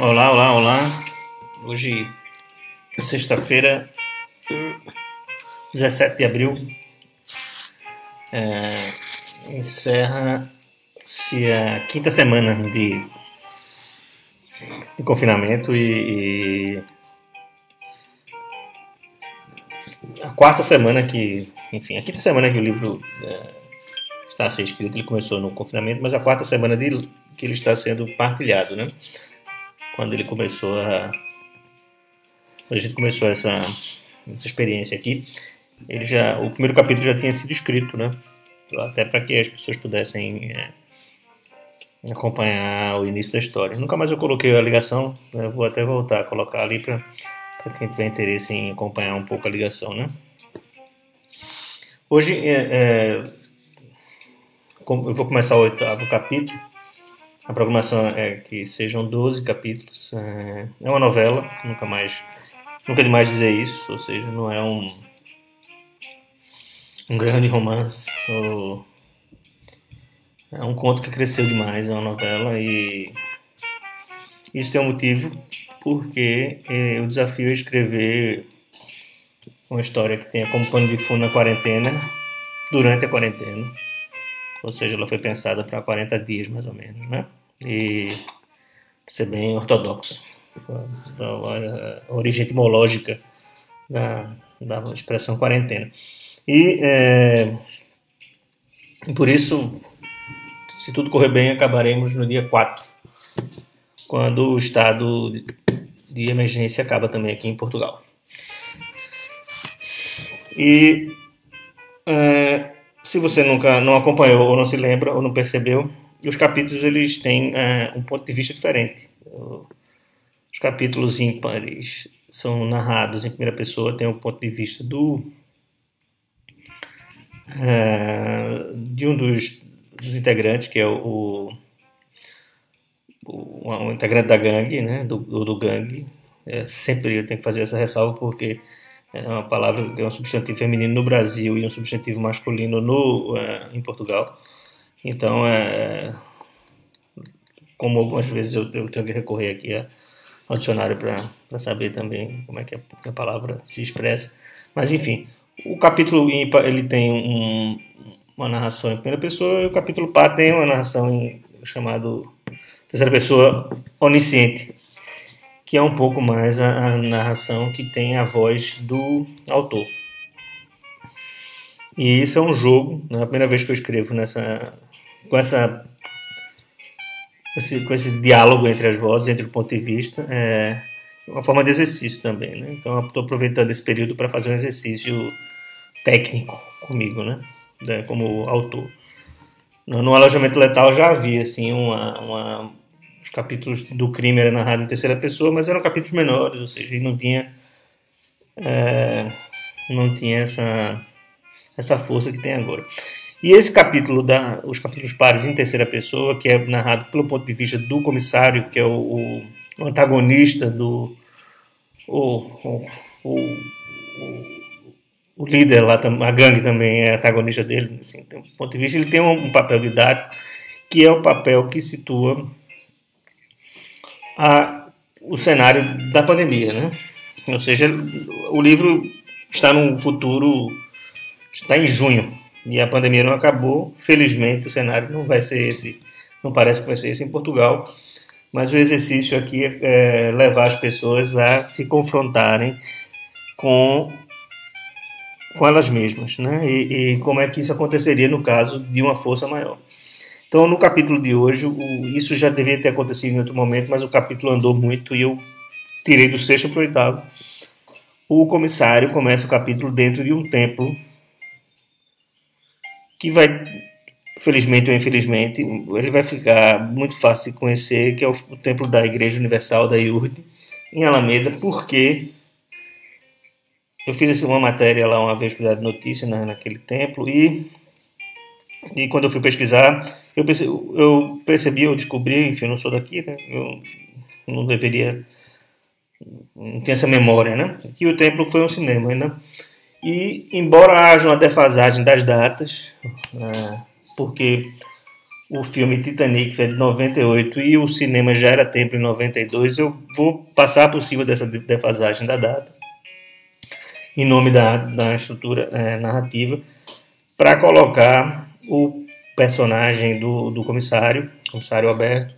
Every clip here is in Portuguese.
Olá, olá, olá. Hoje é sexta-feira, 17 de abril. Encerra-se a quinta semana de confinamento e a quarta semana a quinta semana que o livro está a ser escrito. Ele começou no confinamento, mas a quarta semana que ele está sendo partilhado, né? Quando ele começou a gente começou essa experiência aqui, o primeiro capítulo já tinha sido escrito, né? Até para que as pessoas pudessem acompanhar o início da história. Nunca mais eu coloquei a ligação, né? Vou até voltar a colocar ali para quem tiver interesse em acompanhar um pouco a ligação, né? Hoje eu vou começar o 8º capítulo. A programação é que sejam 12 capítulos. É uma novela, nunca é demais dizer isso, ou seja, não é um grande romance. É um conto que cresceu demais, é uma novela, e isso tem um motivo, porque o desafio é escrever uma história que tenha como pano de fundo a quarentena, durante a quarentena. Ou seja, ela foi pensada para 40 dias, mais ou menos, né? E ser bem ortodoxo. A origem etimológica da expressão quarentena. E por isso, se tudo correr bem, acabaremos no dia 4, quando o estado de emergência acaba também aqui em Portugal. E se você nunca não acompanhou, ou não se lembra, ou não percebeu, os capítulos eles têm um ponto de vista diferente. Os capítulos ímpares são narrados em primeira pessoa, tem o ponto de vista de um dos integrantes, que é o integrante da gangue, né, do gangue. Sempre eu tenho que fazer essa ressalva, porque é uma palavra que é um substantivo feminino no Brasil e um substantivo masculino em Portugal. Então, como algumas vezes eu tenho que recorrer aqui ao dicionário para saber também como é que a palavra se expressa. Mas, enfim, o capítulo ímpar ele tem uma narração em primeira pessoa, e o capítulo par tem uma narração chamado terceira pessoa onisciente, que é um pouco mais a narração que tem a voz do autor. E isso é um jogo, né? A primeira vez que eu escrevo com esse diálogo entre as vozes, entre o ponto de vista, é uma forma de exercício também, né? Então eu estou aproveitando esse período para fazer um exercício técnico comigo, né? Como autor. No Alojamento Letal já havia assim os capítulos do crime eram narrados em terceira pessoa, mas eram capítulos menores, ou seja, não tinha essa força que tem agora. E esse capítulo, os capítulos pares em terceira pessoa, que é narrado pelo ponto de vista do comissário, que é o antagonista o líder lá, a gangue também é antagonista dele, assim, tem um ponto de vista, ele tem um papel didático, que é o papel que situa o cenário da pandemia, né? Ou seja, o livro está no futuro, está em junho, e a pandemia não acabou. Felizmente o cenário não vai ser esse, não parece que vai ser esse em Portugal, mas o exercício aqui é levar as pessoas a se confrontarem com elas mesmas, né? E como é que isso aconteceria no caso de uma força maior. Então, no capítulo de hoje, isso já deveria ter acontecido em outro momento, mas o capítulo andou muito e eu tirei do 6º para o 8º. O comissário começa o capítulo dentro de um templo que vai, felizmente ou infelizmente, ele vai ficar muito fácil de conhecer, que é o templo da Igreja Universal da IURD, em Alameda, porque eu fiz uma matéria lá uma vez, cuidado de notícia, naquele templo, e quando eu fui pesquisar, eu descobri, enfim, eu não sou daqui, né? Eu não deveria, não tenho essa memória, né? Que o templo foi um cinema, né? E embora haja uma defasagem das datas, porque o filme Titanic, que é de 98, e o cinema já era tempo em 92, eu vou passar por cima dessa defasagem da data, em nome da estrutura narrativa, para colocar o personagem do comissário Alberto,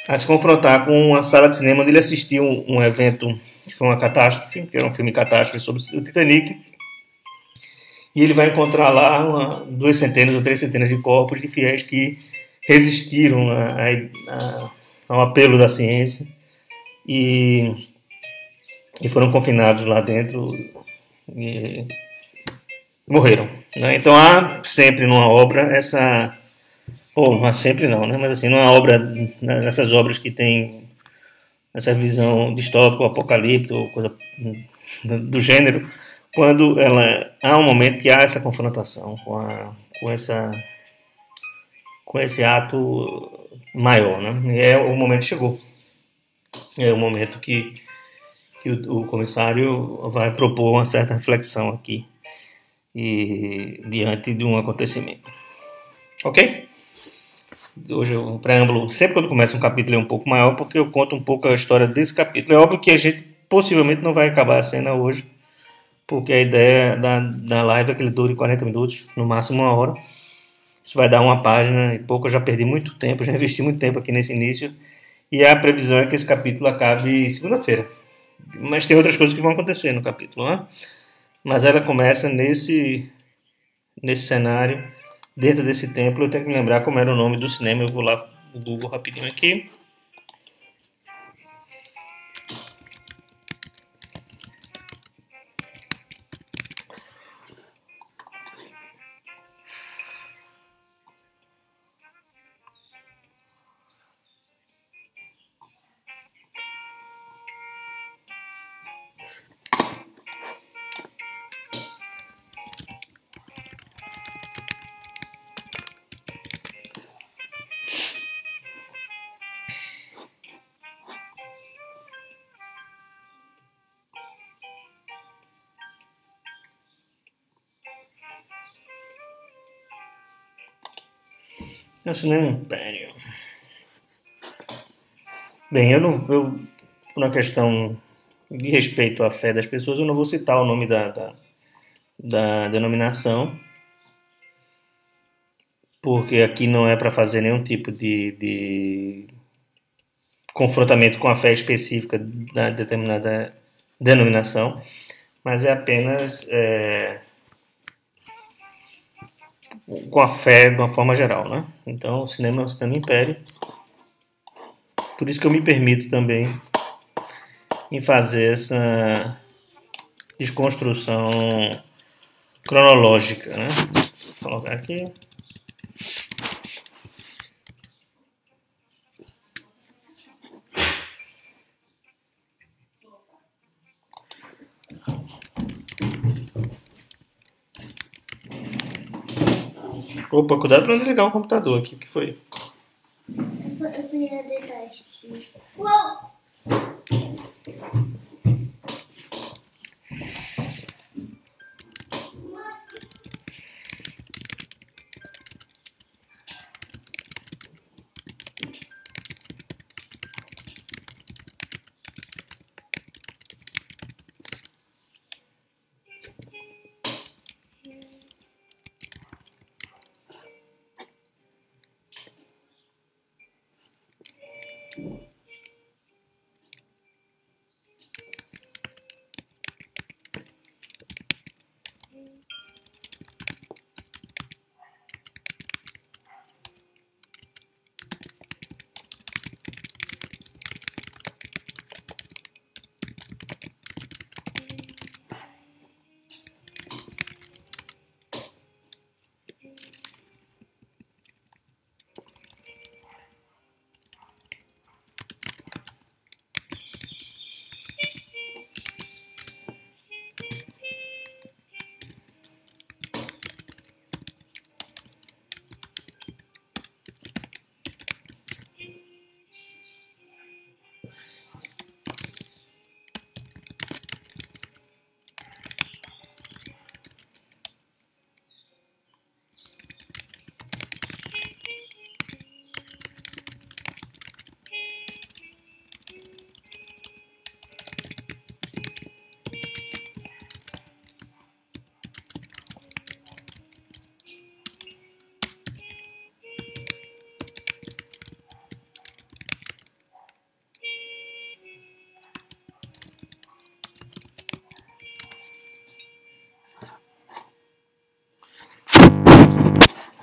a se confrontar com uma sala de cinema onde ele assistiu um evento que foi uma catástrofe, que era um filme catástrofe sobre o Titanic, e ele vai encontrar lá 2 centenas ou 3 centenas de corpos de fiéis que resistiram ao apelo da ciência e foram confinados lá dentro e morreram. Né? Então há sempre numa obra essa... Ou não há sempre não, né? Mas assim, numa obra, nessas obras que tem essa visão distópica, apocalíptica, coisa do gênero, quando há um momento que há essa confrontação com esse ato maior, né? E o momento chegou. É o momento que o comissário vai propor uma certa reflexão aqui diante de um acontecimento. Ok? Hoje o preâmbulo, sempre quando começa um capítulo é um pouco maior, porque eu conto um pouco a história desse capítulo. É óbvio que a gente possivelmente não vai acabar a cena hoje, porque a ideia da live é que ele dure 40 minutos, no máximo 1 hora. Isso vai dar uma página e pouco. Eu já perdi muito tempo, já investi muito tempo aqui nesse início, e a previsão é que esse capítulo acabe segunda-feira. Mas tem outras coisas que vão acontecer no capítulo, né? Mas ela começa nesse cenário, dentro desse templo. Eu tenho que lembrar como era o nome do cinema. Eu vou lá no Google rapidinho aqui. É o Cinema Império. Bem, por uma questão de respeito à fé das pessoas, eu não vou citar o nome da denominação, porque aqui não é para fazer nenhum tipo de confrontamento com a fé específica da determinada denominação, mas é apenas com a fé de uma forma geral, né? Então, o cinema é o Cinema Império. Por isso que eu me permito também em fazer essa desconstrução cronológica, né? Vou colocar aqui. Opa, cuidado para não desligar o computador aqui, o que foi? Eu só ia deitar este. Uou!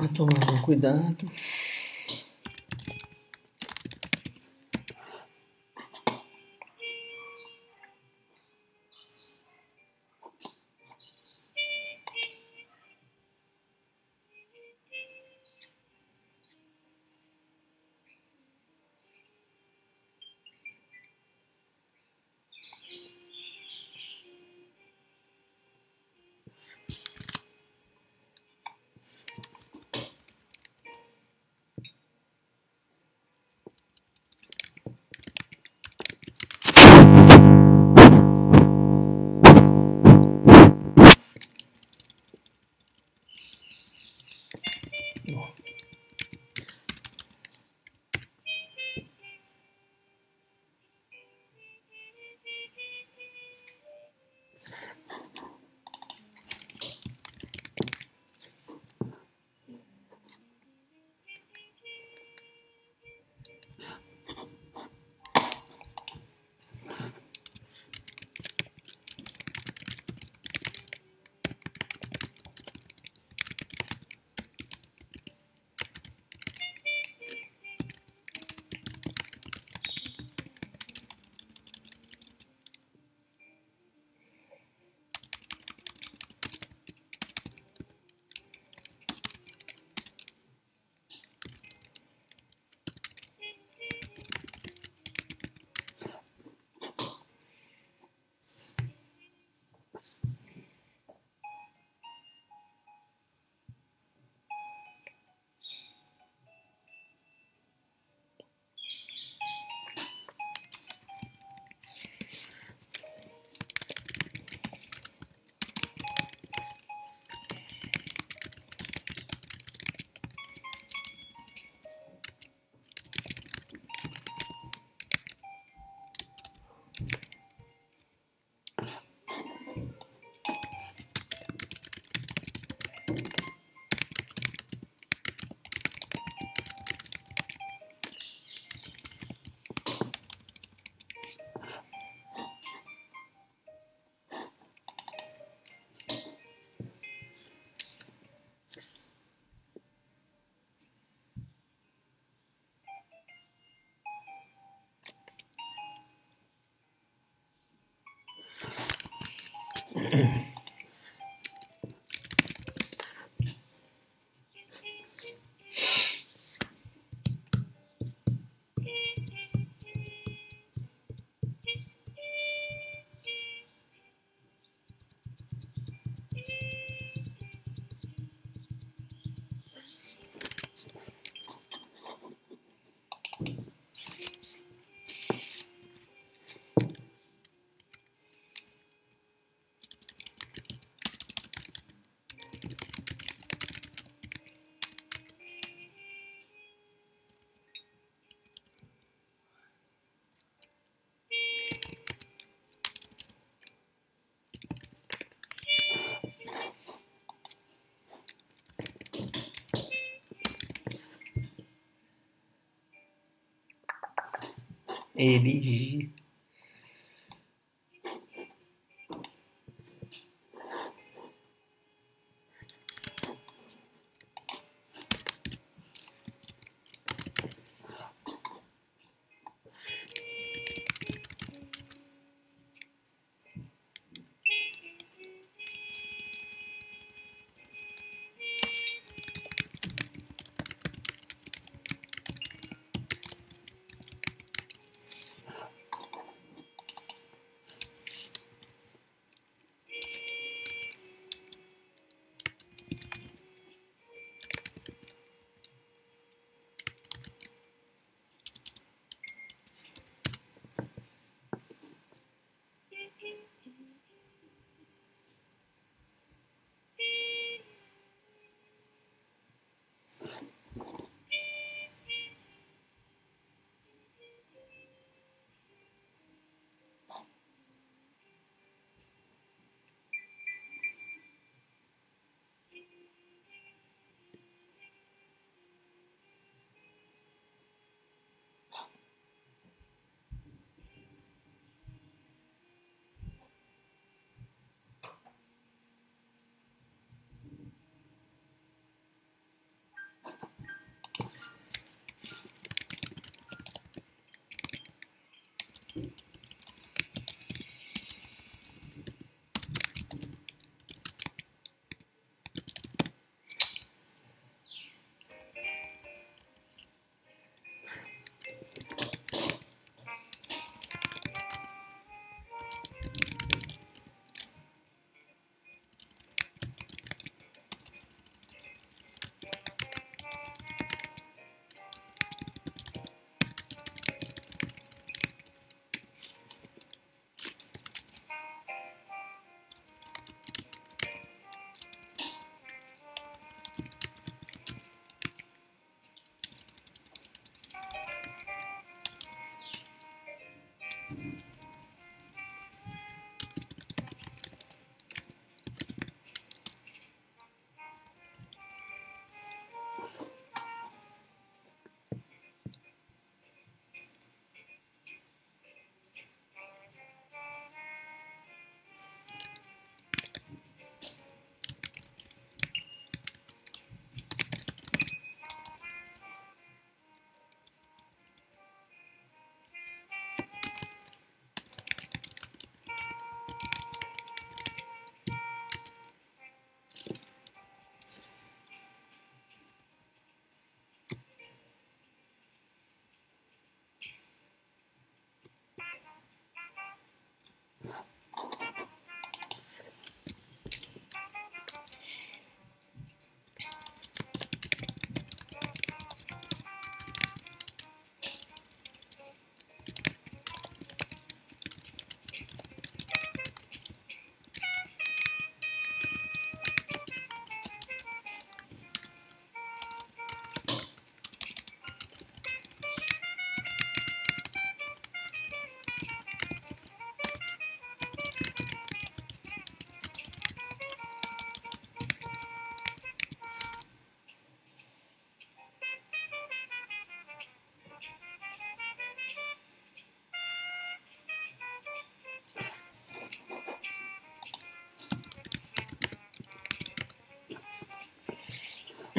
A tomar um cuidado. Erigir.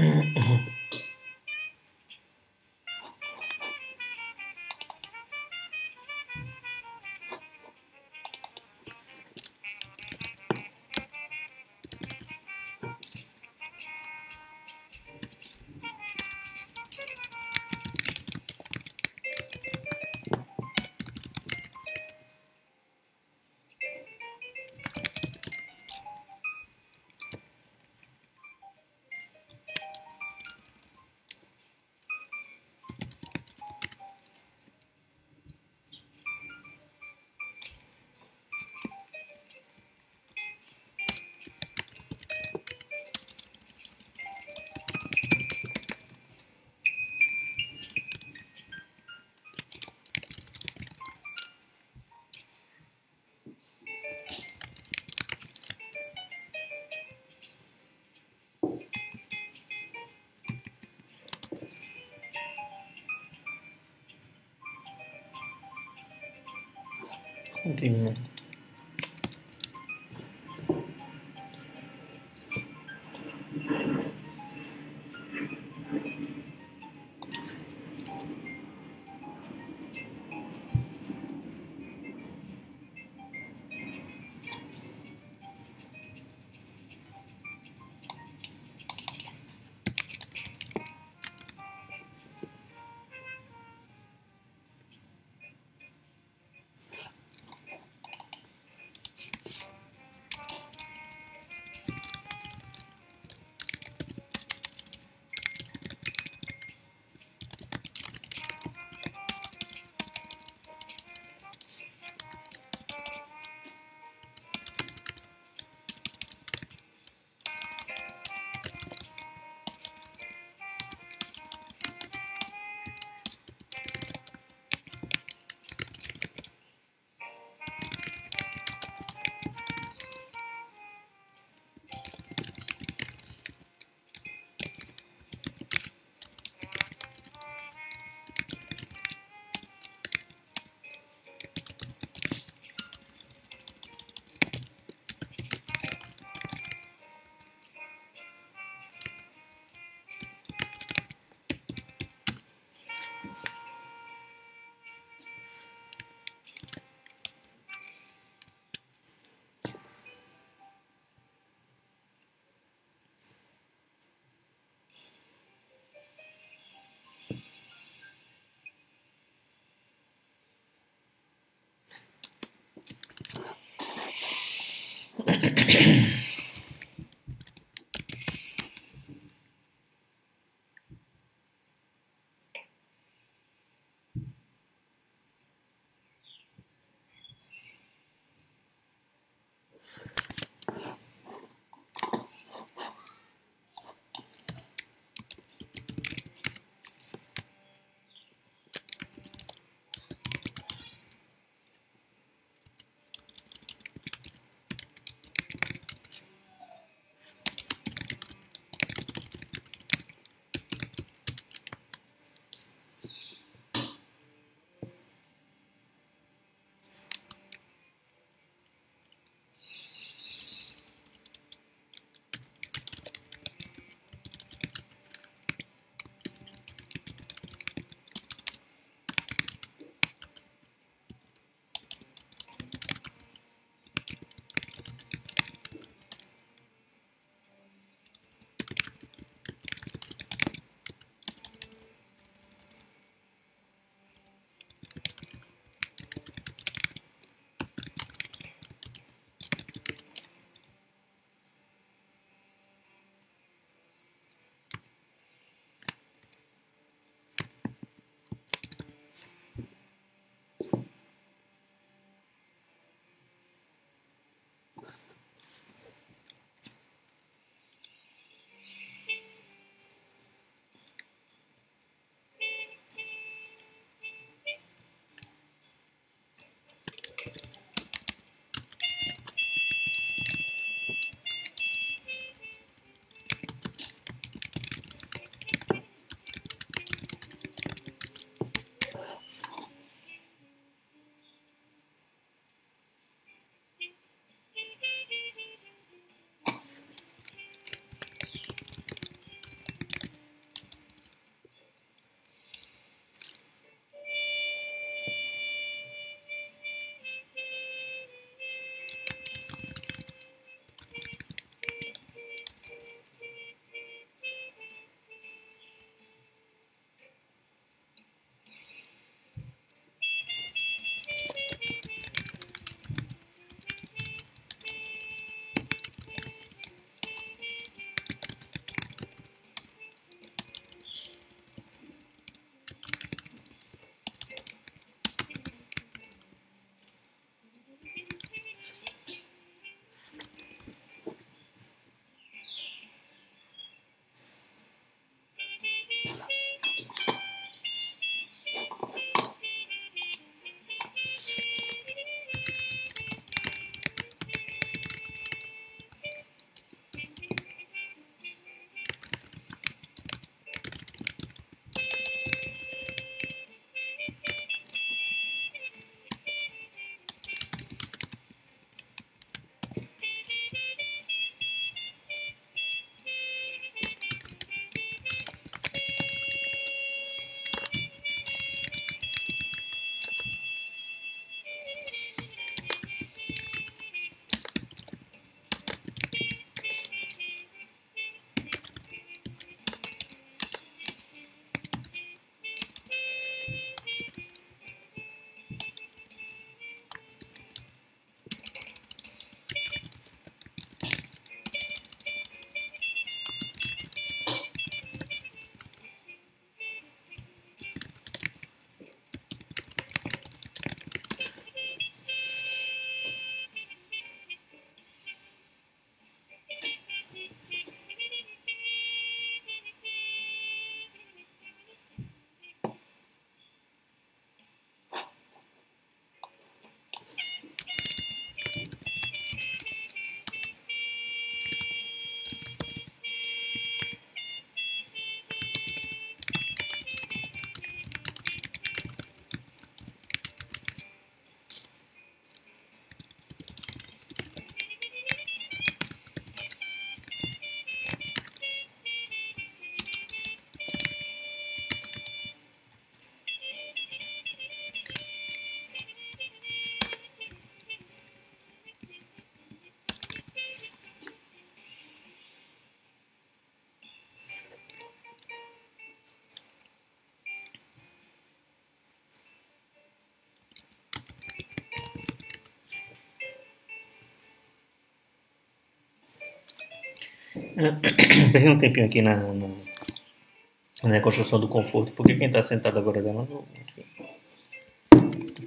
Continua. Perdi um tempinho aqui na construção do conforto, porque quem está sentado agora dela não.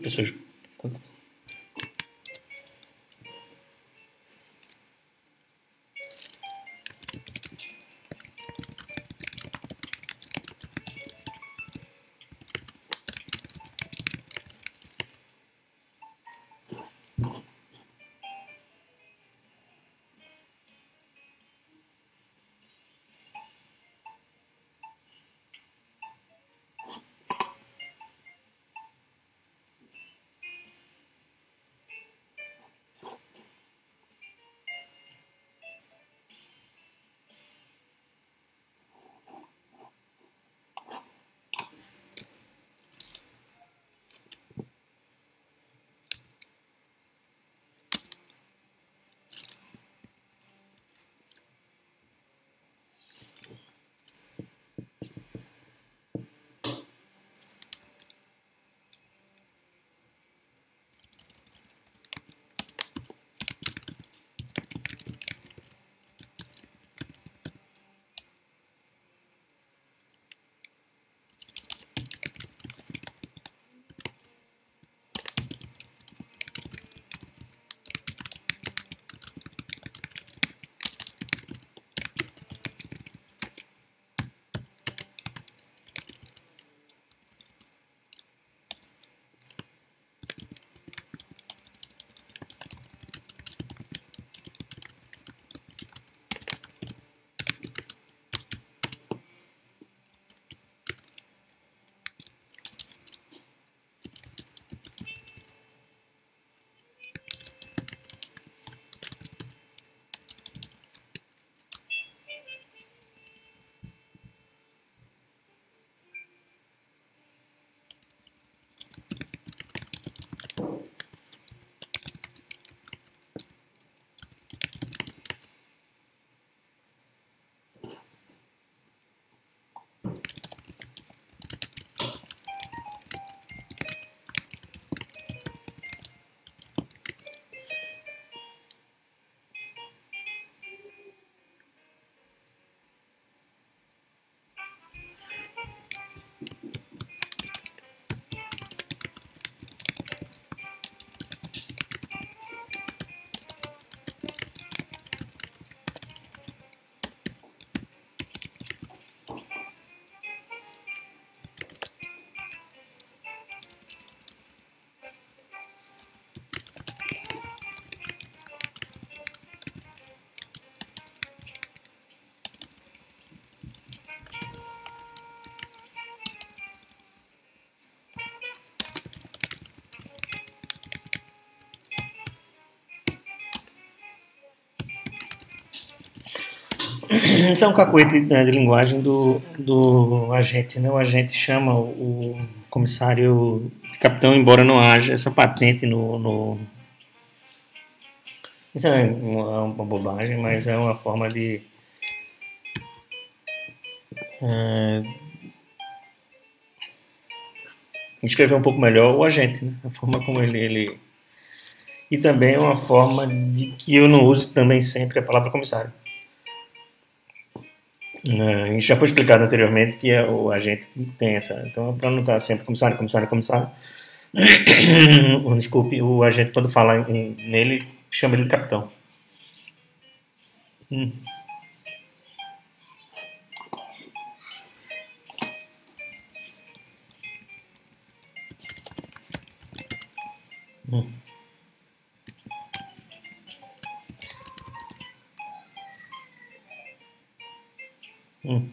Pessoas. Isso é um cacuete, né, de linguagem do agente, né? O agente chama o comissário de capitão, embora não haja essa patente no. Isso é uma bobagem, mas é uma forma de descrever um pouco melhor o agente, né? A forma como ele. E também é uma forma de que eu não use também sempre a palavra comissário. Isso já foi explicado anteriormente que o agente tem essa. Então, para não estar sempre comissário, comissário, comissário, desculpe, o agente, quando fala nele, chama ele de capitão. Hum. Hum. Hum.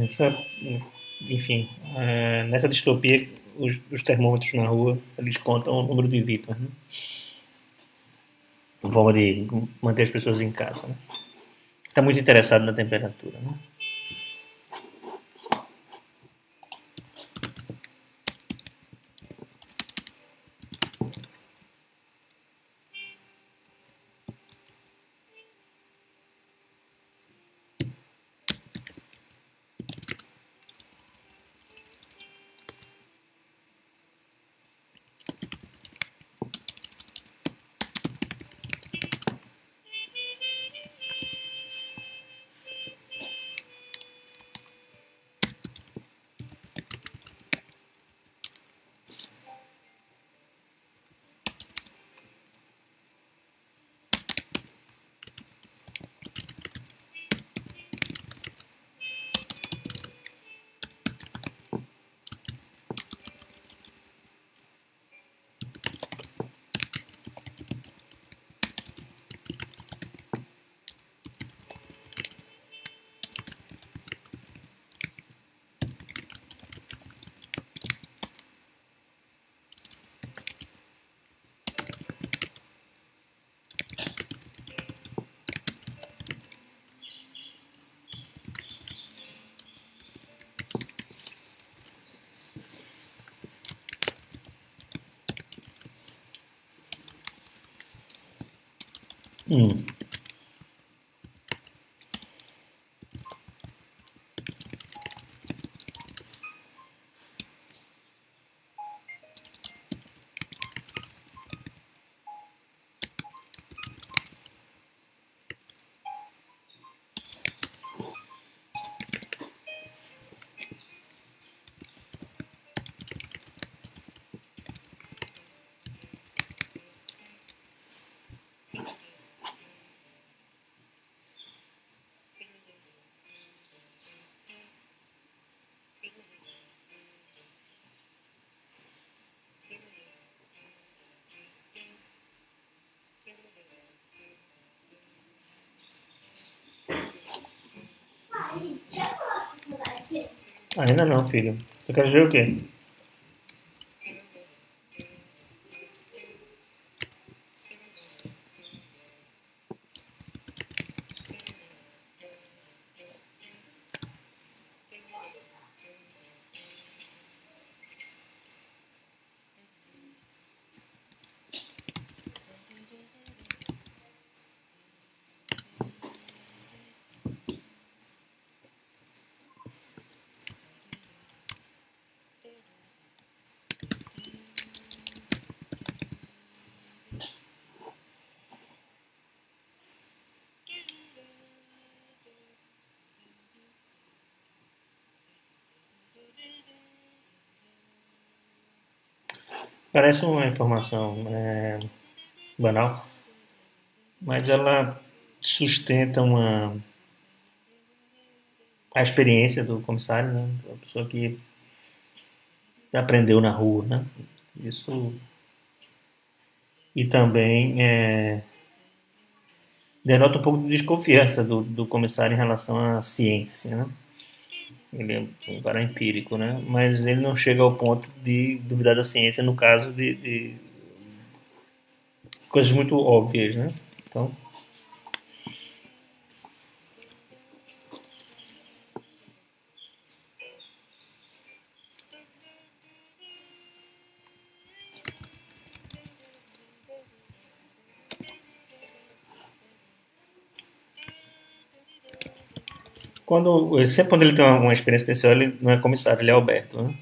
Essa, enfim, nessa distopia, os termômetros na rua, eles contam o número de vítimas, né? Uma forma de manter as pessoas em casa, né? Está muito interessado na temperatura, né? Hum. Aí, já posso mudar aqui? Ainda não, filho. Você quer dizer o quê? Parece uma informação banal, mas ela sustenta a experiência do comissário, né? A pessoa que aprendeu na rua, né? Isso e também denota um pouco de desconfiança do comissário em relação à ciência, né? Ele é um cara empírico, né? Mas ele não chega ao ponto de duvidar da ciência no caso de coisas muito óbvias, né? Então, sempre quando ele tem uma experiência especial, ele não é comissário, ele é Alberto, né?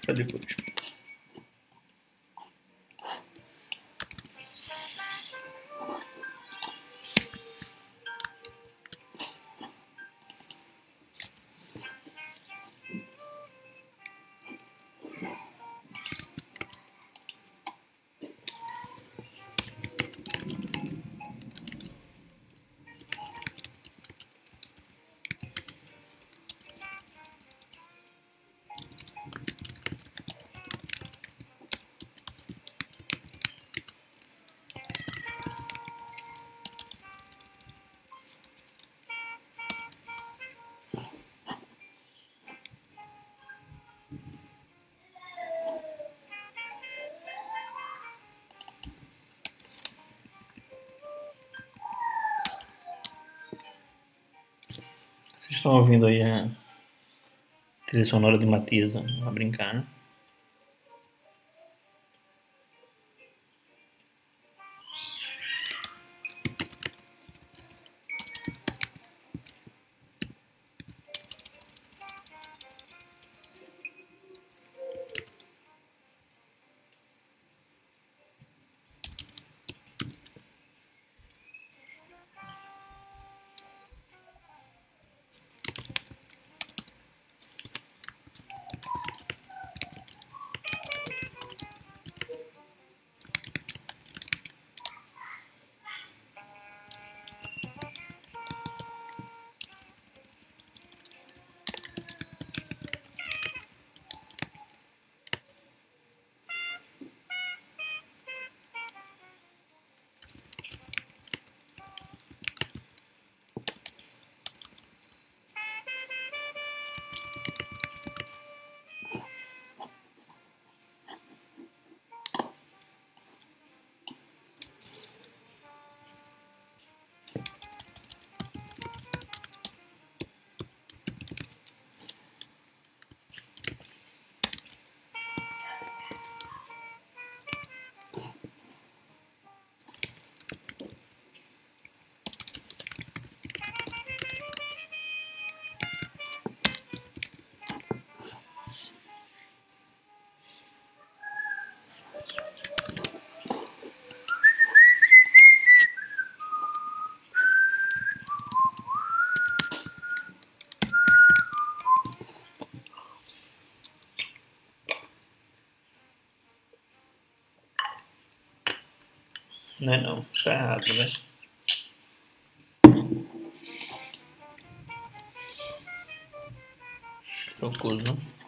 Pra depois. Vocês estão ouvindo aí a trilha sonora de Matias a brincar, né? Não é não, tá errado, né? Chocoso, não?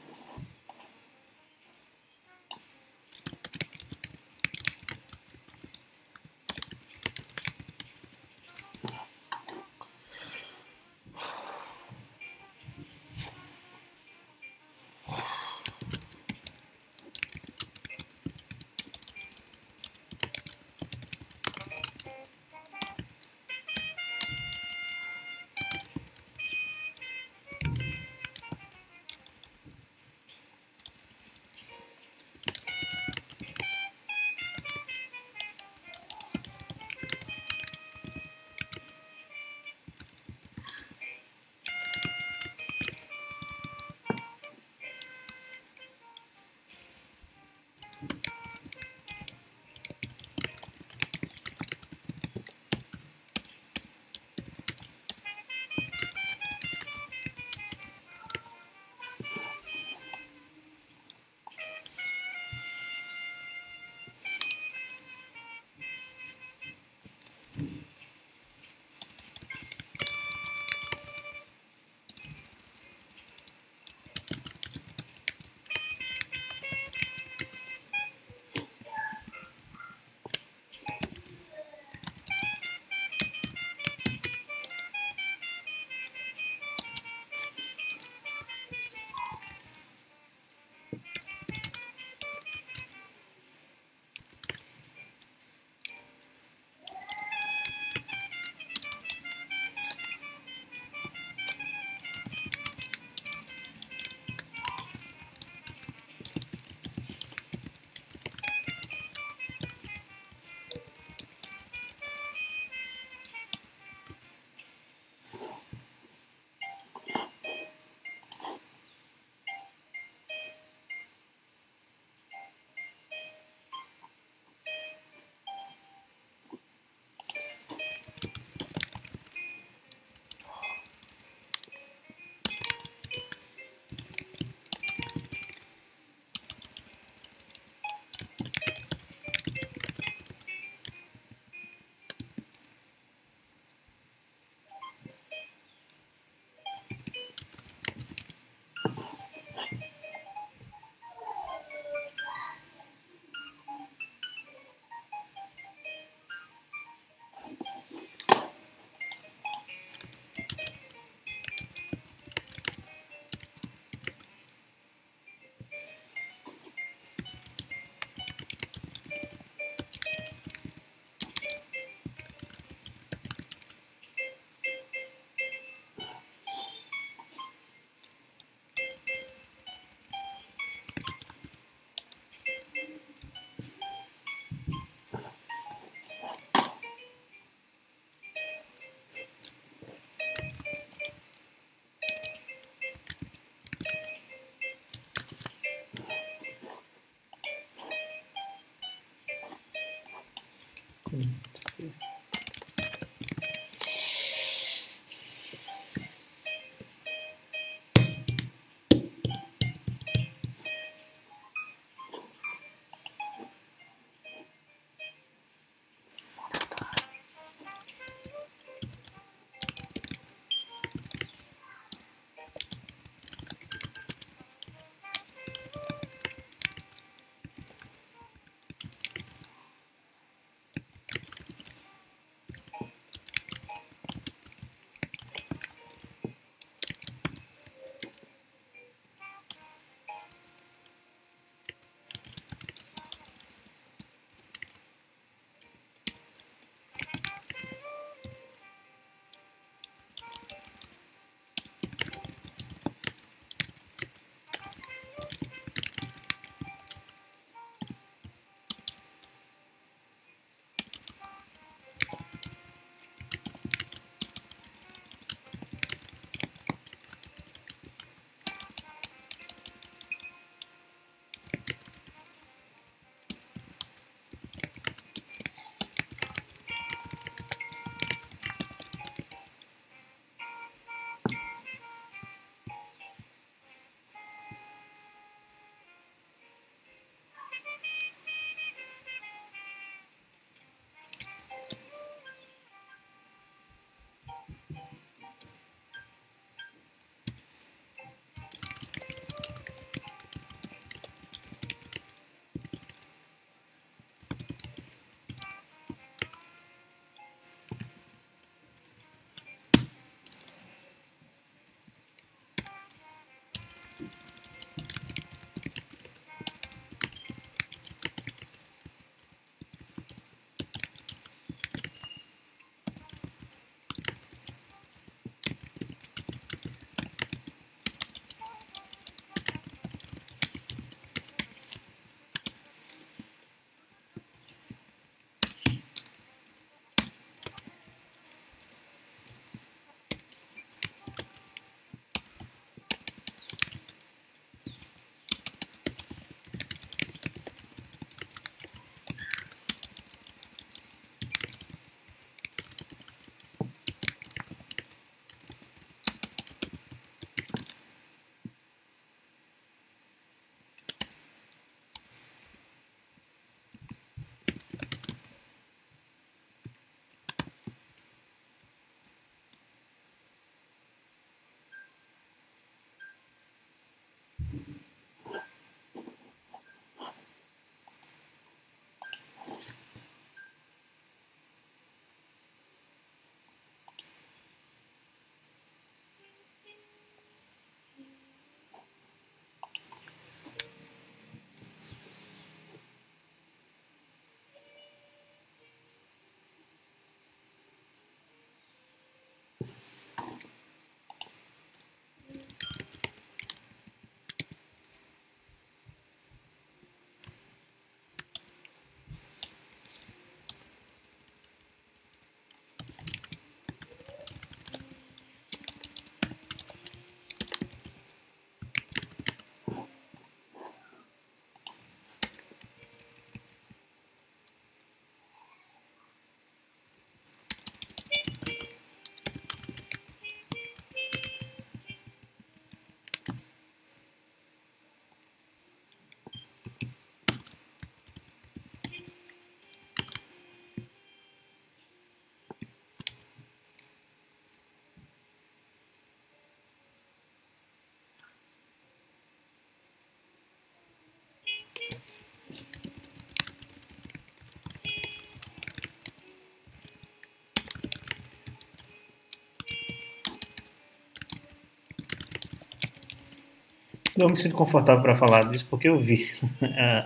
Não me sinto confortável para falar disso porque eu vi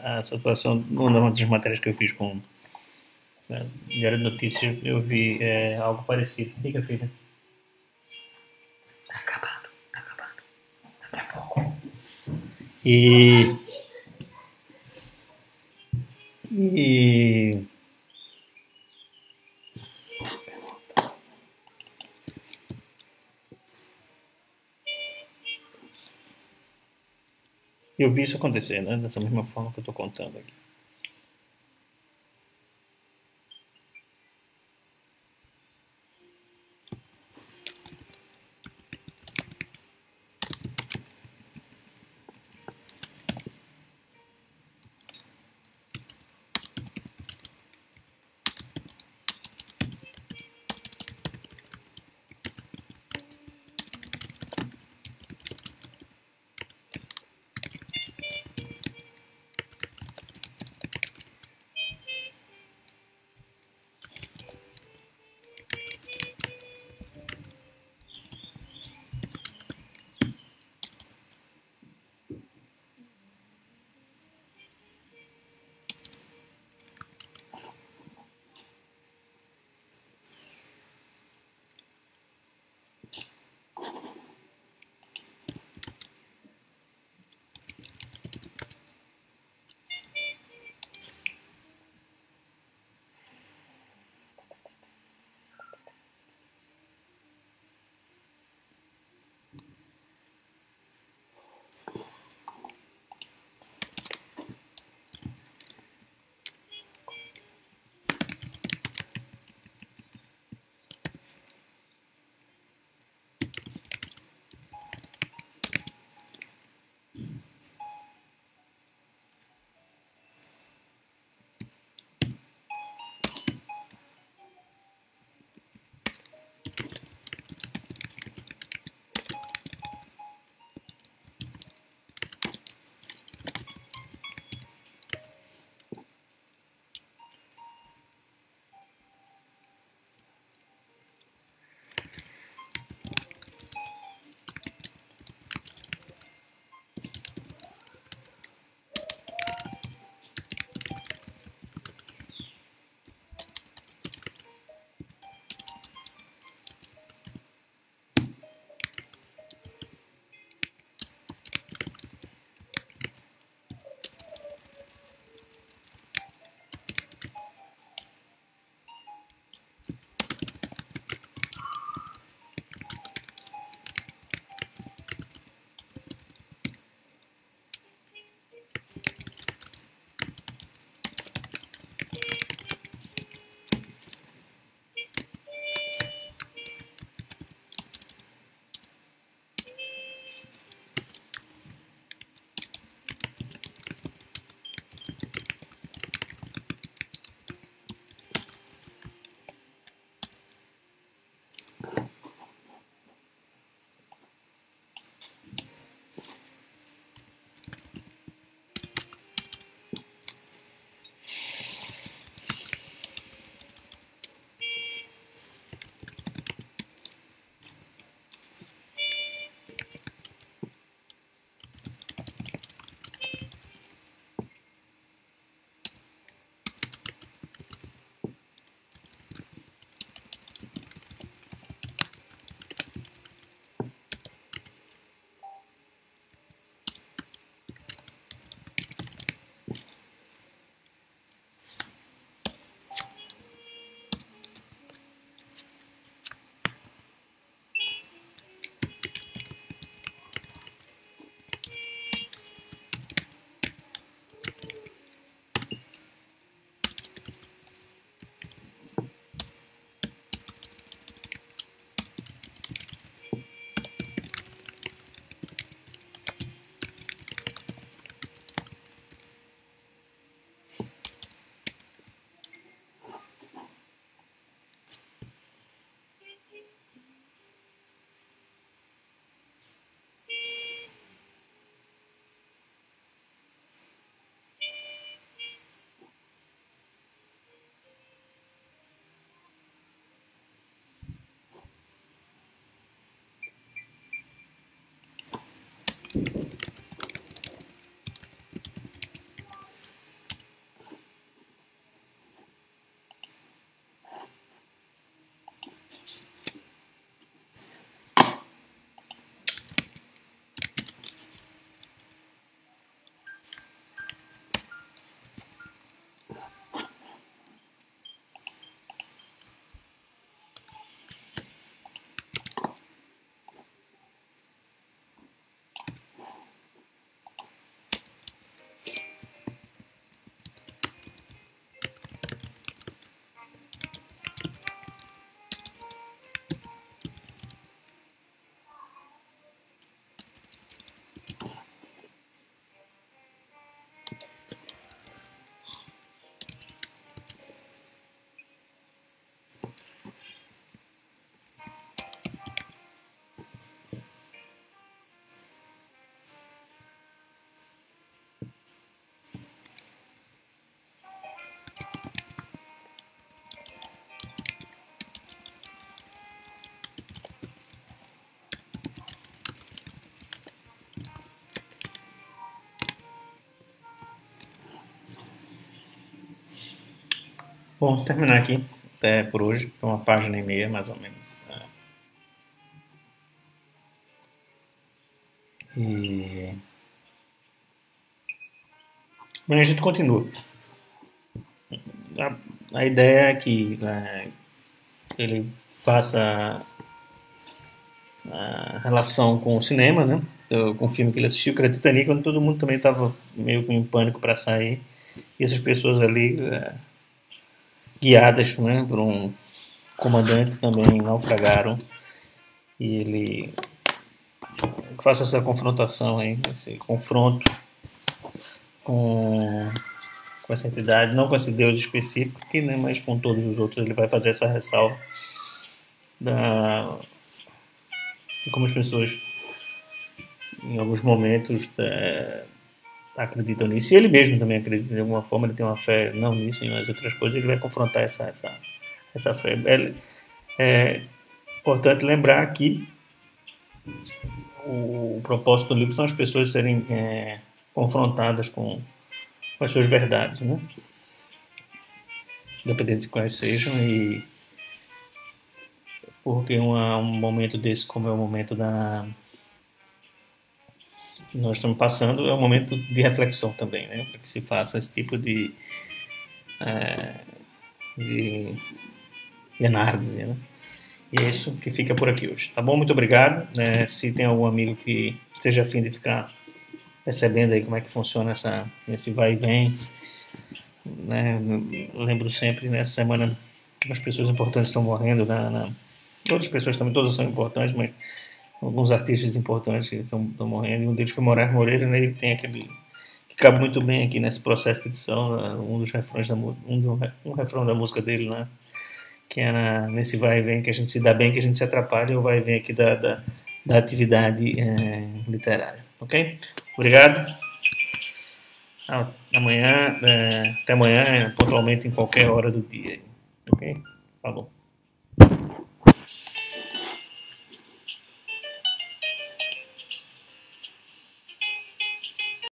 a situação numa das matérias que eu fiz com Diário de Notícias, eu vi algo parecido. Diga, filha. Está acabando, está acabando. Daqui a pouco. E eu vi isso acontecer, né? Dessa mesma forma que eu estou contando aqui. Bom, terminar aqui até por hoje, uma página e meia mais ou menos. E amanhã a gente continua. A ideia é que ele faça a relação com o cinema, né? Com o filme que ele assistiu, que era Titanic, quando todo mundo também estava meio com pânico para sair. E essas pessoas ali, guiadas, né, por um comandante, também naufragaram. E ele faça essa confrontação aí, esse confronto com, com essa entidade, não com esse Deus específico, aqui, né, mas com todos os outros. Ele vai fazer essa ressalva de como as pessoas, em alguns momentos, acreditam nisso. E ele mesmo também acredita de alguma forma, ele tem uma fé, não nisso, em as outras coisas. Ele vai confrontar essa fé. É importante lembrar que o propósito do livro são as pessoas serem confrontadas com as suas verdades, né? Independente de quais sejam. E porque um momento desse, como é o momento que nós estamos passando, é um momento de reflexão também, né? Para que se faça esse tipo de análise, né? E é isso que fica por aqui hoje. Tá bom? Muito obrigado. Se tem algum amigo que esteja a fim de ficar percebendo aí como é que funciona esse vai e vem, né? Eu lembro sempre, nessa semana, as pessoas importantes estão morrendo, outras pessoas também, todas são importantes, mas alguns artistas importantes estão morrendo, e um deles foi Moraes Moreira, né? Ele tem aquele que cabe muito bem aqui nesse processo de edição, um dos refrões um refrão da música dele, né? Que é nesse vai e vem que a gente se dá bem, que a gente se atrapalha, ou vai e vem aqui da atividade literária. Ok? Obrigado. Até amanhã, pontualmente em qualquer hora do dia. Ok? Falou.